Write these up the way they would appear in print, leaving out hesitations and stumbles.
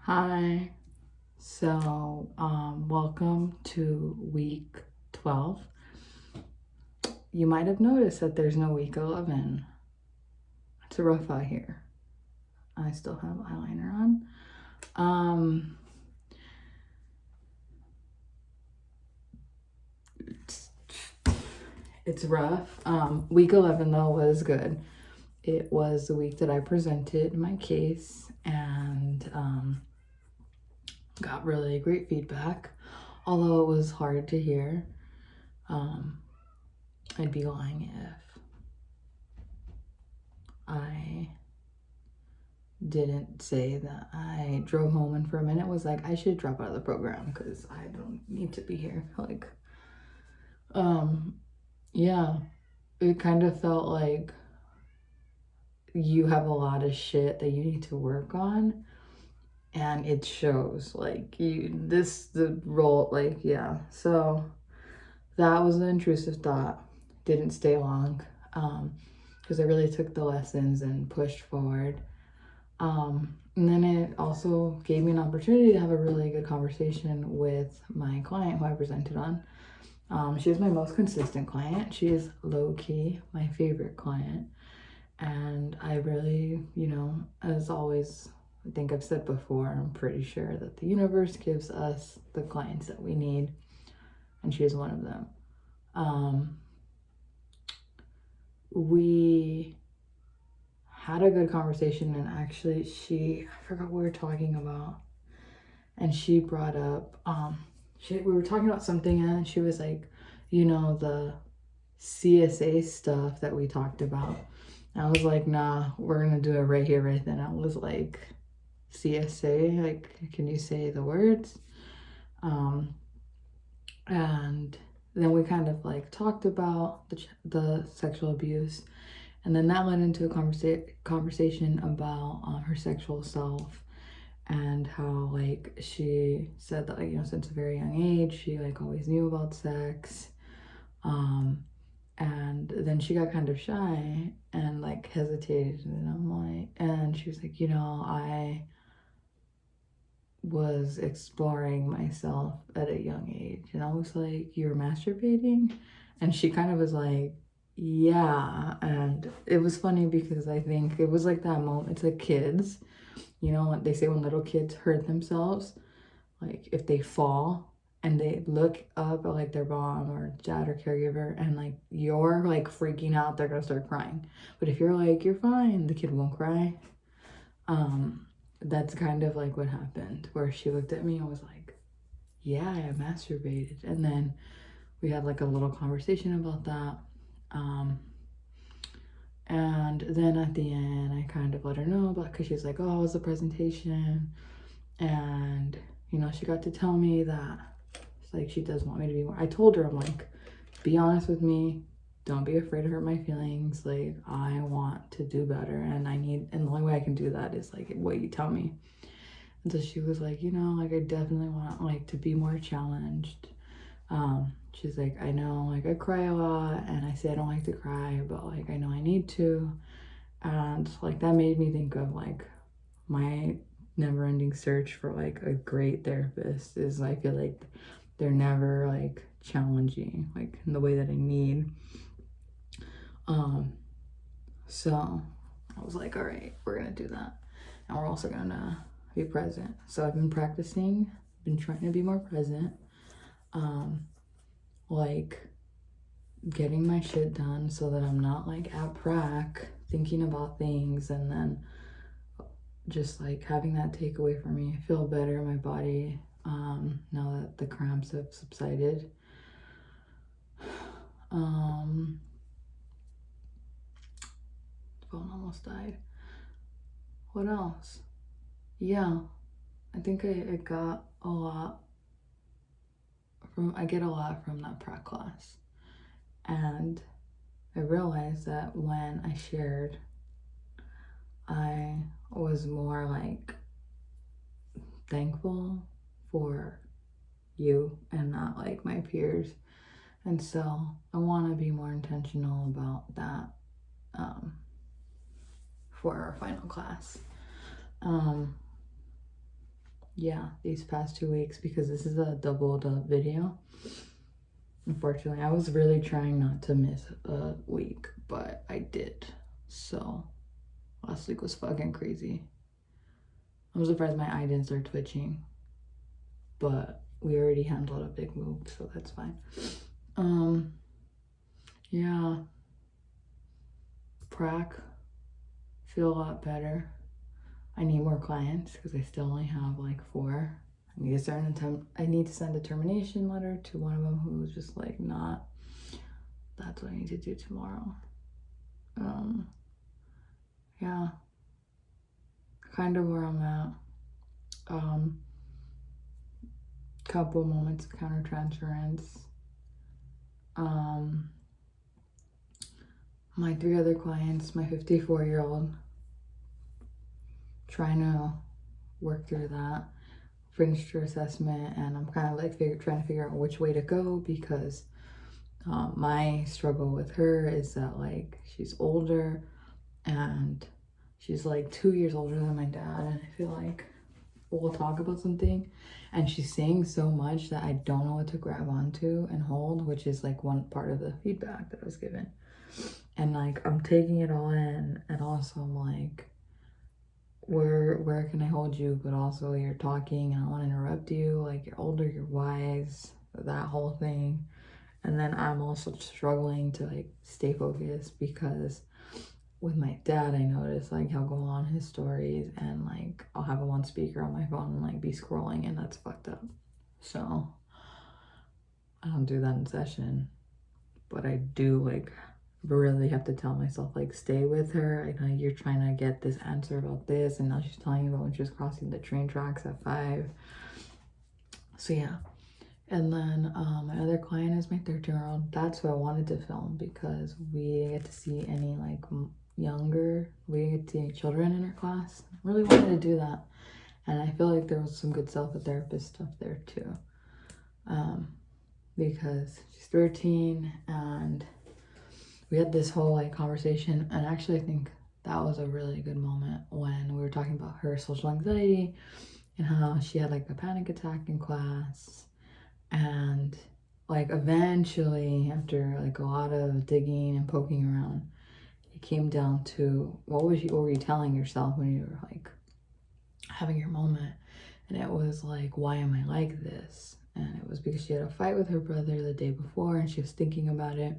Hi. Welcome to week 12. You might have noticed that there's no week 11. It's rough out here. I still have eyeliner on. It's rough. Week 11 though was good. It was the week that I presented my case and got really great feedback, although it was hard to hear. I'd be lying if I didn't say that I drove home and for a minute was like, I should drop out of the program because I don't need to be here. Yeah, it kind of felt like you have a lot of shit that you need to work on and it shows the role, so that was an intrusive thought. Didn't stay long because I really took the lessons and pushed forward. And then it also gave me an opportunity to have a really good conversation with my client who I presented on. She is my most consistent client. She is low-key my favorite client. And I really, as always, I think I've said before, I'm pretty sure that the universe gives us the clients that we need. And she is one of them. We had a good conversation, and actually I forgot what we were talking about, and she brought up we were talking about something and she was like, the CSA stuff that we talked about. And I was like, nah, we're gonna do it right here, right then. I was like, CSA, like, can you say the words? And then we kind of talked about the sexual abuse. And then that led into a conversation about her sexual self and how she said that since a very young age she always knew about sex. And then she got kind of shy and hesitated, and she was like, I was exploring myself at a young age. And I was like, you were masturbating? And she kind of was like, yeah. And it was funny because I think it was that moment. It's like kids, what they say when little kids hurt themselves, if they fall and they look up at their mom or dad or caregiver and you're freaking out, they're gonna start crying. But if you're you're fine, the kid won't cry. That's kind of what happened, where she looked at me and was like, yeah, I masturbated. And then we had a little conversation about that. And then at the end, I kind of let her know about, because she's like, oh, how was the presentation? And, she got to tell me that she does want me to be more. I told her, I'm like, be honest with me. Don't be afraid to hurt my feelings. I want to do better, and the only way I can do that is what you tell me. And so she was like, I definitely want to be more challenged. She's like, I know I cry a lot and I say I don't like to cry, but I know I need to. And that made me think of my never-ending search for a great therapist. Is I feel they're never challenging in the way that I need. So I was like, all right, we're gonna do that, and we're also gonna be present. So I've been practicing, been trying to be more present, getting my shit done so that I'm not at prac thinking about things and then just having that take away from me. I feel better in my body now that the cramps have subsided. Phone almost died. What else? Yeah, I think I got a lot I get a lot from that prac class. And I realized that when I shared, I was more thankful for you and not my peers. And so I want to be more intentional about that for our final class. yeah, these past 2 weeks, because this is a doubled up video. Unfortunately, I was really trying not to miss a week, but I did. So last week was fucking crazy. I'm surprised my eye didn't start twitching, but we already handled a big move, so that's fine. Yeah, prac, feel a lot better. I need more clients because I still only have like 4. I need to send a termination letter to one of them who's just like not. That's what I need to do tomorrow. Yeah, kind of where I'm at. Couple moments of countertransference. My 3 other clients, my 54-year-old, trying to work through that, finished her assessment, and I'm kind of like trying to figure out which way to go, because my struggle with her is that like she's older and she's like 2 years older than my dad, and I feel like we'll talk about something and she's saying so much that I don't know what to grab onto and hold, which is like one part of the feedback that I was given. And like I'm taking it all in, and also I'm like, where can I hold you, but also you're talking and I don't want to interrupt you, like you're older, you're wise, that whole thing. And then I'm also struggling to like stay focused, because with my dad, I notice like he'll go on his stories and like I'll have a one speaker on my phone and like be scrolling, and that's fucked up. So I don't do that in session, but I do like really have to tell myself like stay with her. I know you're trying to get this answer about this, and now she's telling you about when she was crossing the train tracks at 5. So yeah. And then my other client is my 13-year-old. That's who I wanted to film, because we didn't get to see any like we didn't get to see any children in her class. I really wanted to do that, and I feel like there was some good self-therapist stuff there too, because she's 13, and we had this whole like conversation. And actually I think that was a really good moment when we were talking about her social anxiety and how she had like a panic attack in class. And like eventually, after like a lot of digging and poking around, it came down to what were you telling yourself when you were like having your moment? And it was like, why am I like this? And it was because she had a fight with her brother the day before and she was thinking about it.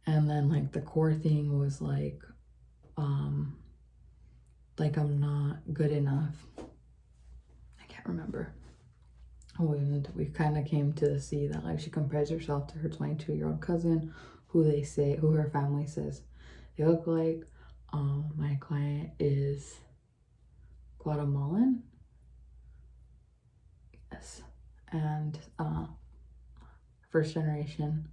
And then like the core thing was like I'm not good enough. I can't remember. And we kind of came to see that like she compares herself to her 22-year-old cousin, who her family says they look like. My client is Guatemalan. Yes. And first generation.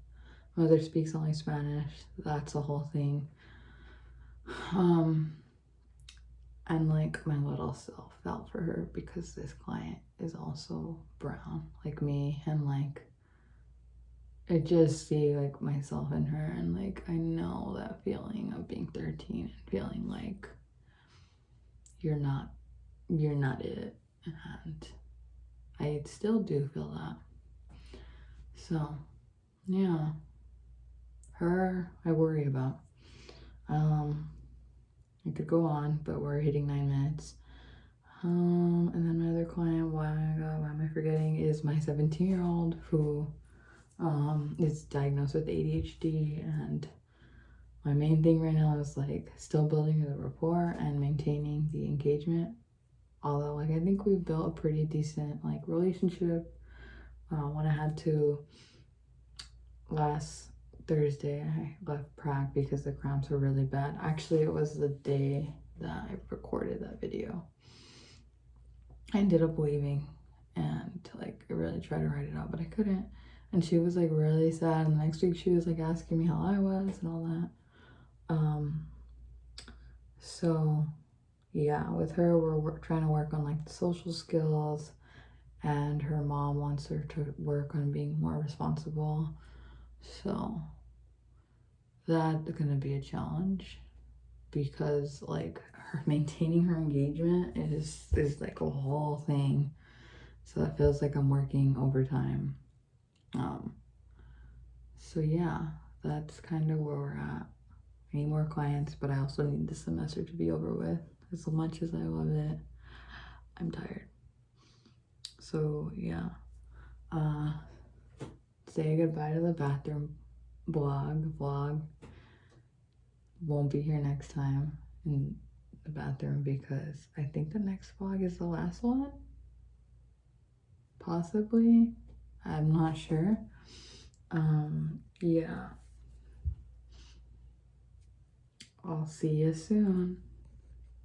Mother speaks only Spanish. That's the whole thing. And like my little self felt for her, because this client is also brown like me, and like I just see like myself in her, and like I know that feeling of being 13 and feeling like you're not it, and I still do feel that. So yeah, her I worry about. I could go on, but we're hitting 9 minutes. And then my other client, why am I forgetting, is my 17-year-old who is diagnosed with ADHD. And my main thing right now is like still building the rapport and maintaining the engagement. Although like I think we've built a pretty decent like relationship. When I had to last Thursday, I left prac because the cramps were really bad. Actually, it was the day that I recorded that video. I ended up leaving and like I really tried to write it out, but I couldn't. And she was like really sad. And the next week she was like asking me how I was and all that. So yeah, with her, we're trying to work on like the social skills, and her mom wants her to work on being more responsible. So that's gonna be a challenge, because like her maintaining her engagement is like a whole thing. So it feels like I'm working overtime. So yeah, that's kind of where we're at. I need more clients, but I also need the semester to be over with. As much as I love it, I'm tired. So yeah, say goodbye to the bathroom vlog. Won't be here next time in the bathroom because I think the next vlog is the last one. Possibly. I'm not sure. Yeah. I'll see you soon.